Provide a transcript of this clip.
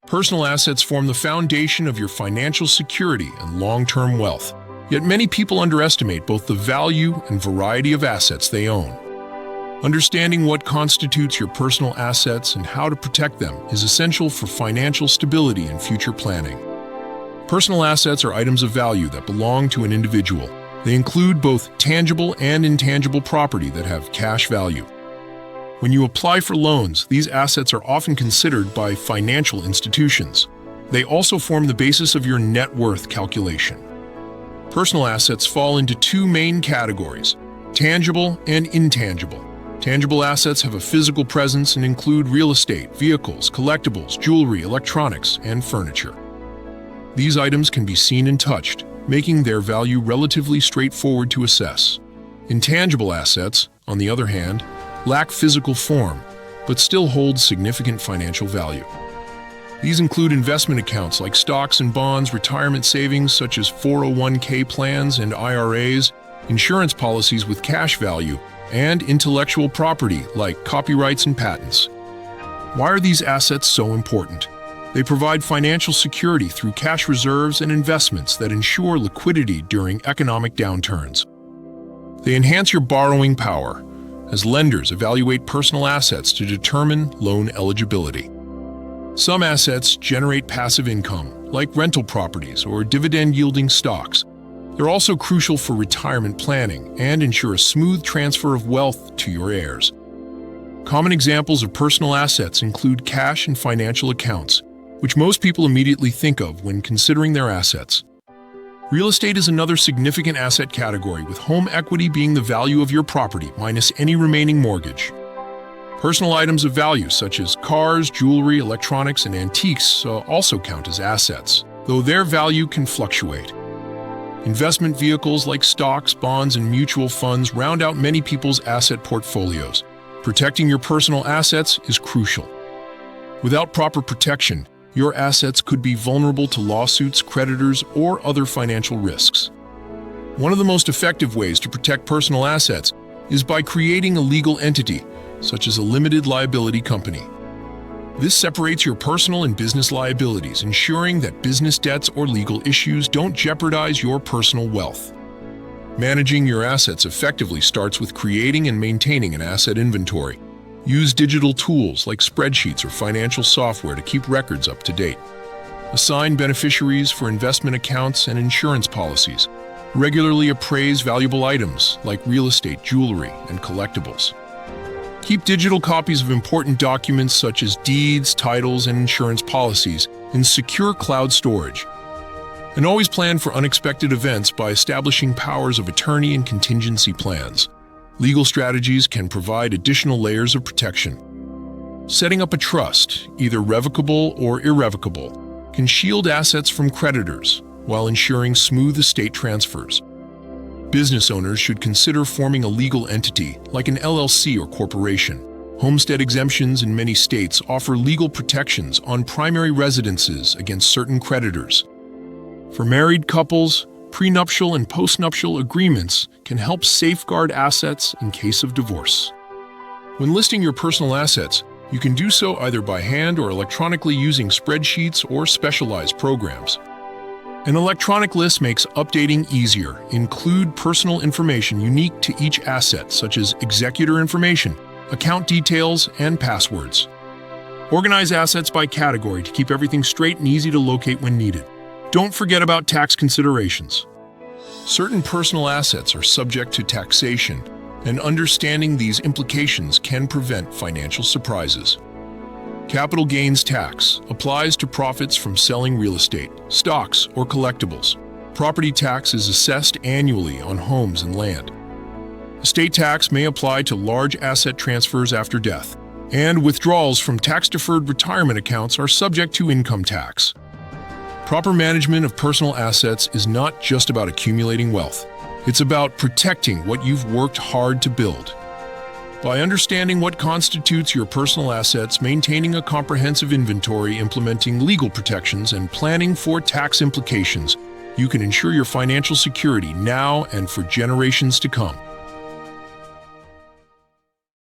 Personal assets form the foundation of your financial security and long-term wealth. Yet many people underestimate both the value and variety of assets they own. Understanding what constitutes your personal assets and how to protect them is essential for financial stability and future planning. Personal assets are items of value that belong to an individual. They include both tangible and intangible property that have cash value. When you apply for loans, these assets are often considered by financial institutions. They also form the basis of your net worth calculation. Personal assets fall into two main categories: tangible and intangible. Tangible assets have a physical presence and include real estate, vehicles, collectibles, jewelry, electronics, and furniture. These items can be seen and touched, making their value relatively straightforward to assess. Intangible assets, on the other hand, lack physical form, but still hold significant financial value. These include investment accounts like stocks and bonds, retirement savings such as 401k plans and IRAs, insurance policies with cash value, and intellectual property like copyrights and patents. Why are these assets so important? They provide financial security through cash reserves and investments that ensure liquidity during economic downturns. They enhance your borrowing power, as lenders evaluate personal assets to determine loan eligibility. Some assets generate passive income, like rental properties or dividend-yielding stocks. They're also crucial for retirement planning and ensure a smooth transfer of wealth to your heirs. Common examples of personal assets include cash and financial accounts, which most people immediately think of when considering their assets. Real estate is another significant asset category, with home equity being the value of your property minus any remaining mortgage. Personal items of value such as cars, jewelry, electronics, and antiques also count as assets, though their value can fluctuate. Investment vehicles like stocks, bonds, and mutual funds round out many people's asset portfolios. Protecting your personal assets is crucial. Without proper protection, your assets could be vulnerable to lawsuits, creditors, or other financial risks. One of the most effective ways to protect personal assets is by creating a legal entity, such as a limited liability company. This separates your personal and business liabilities, ensuring that business debts or legal issues don't jeopardize your personal wealth. Managing your assets effectively starts with creating and maintaining an asset inventory. Use digital tools like spreadsheets or financial software to keep records up to date. Assign beneficiaries for investment accounts and insurance policies. Regularly appraise valuable items like real estate, jewelry, and collectibles. Keep digital copies of important documents such as deeds, titles, and insurance policies in secure cloud storage. And always plan for unexpected events by establishing powers of attorney and contingency plans. Legal strategies can provide additional layers of protection. Setting up a trust, either revocable or irrevocable, can shield assets from creditors while ensuring smooth estate transfers. Business owners should consider forming a legal entity like an LLC or corporation. Homestead exemptions in many states offer legal protections on primary residences against certain creditors. For married couples, prenuptial and postnuptial agreements can help safeguard assets in case of divorce. When listing your personal assets, you can do so either by hand or electronically using spreadsheets or specialized programs. An electronic list makes updating easier. Include personal information unique to each asset, such as executor information, account details, and passwords. Organize assets by category to keep everything straight and easy to locate when needed. Don't forget about tax considerations. Certain personal assets are subject to taxation, and understanding these implications can prevent financial surprises. Capital gains tax applies to profits from selling real estate, stocks, or collectibles. Property tax is assessed annually on homes and land. Estate tax may apply to large asset transfers after death, and withdrawals from tax-deferred retirement accounts are subject to income tax. Proper management of personal assets is not just about accumulating wealth. It's about protecting what you've worked hard to build. By understanding what constitutes your personal assets, maintaining a comprehensive inventory, implementing legal protections, and planning for tax implications, you can ensure your financial security now and for generations to come.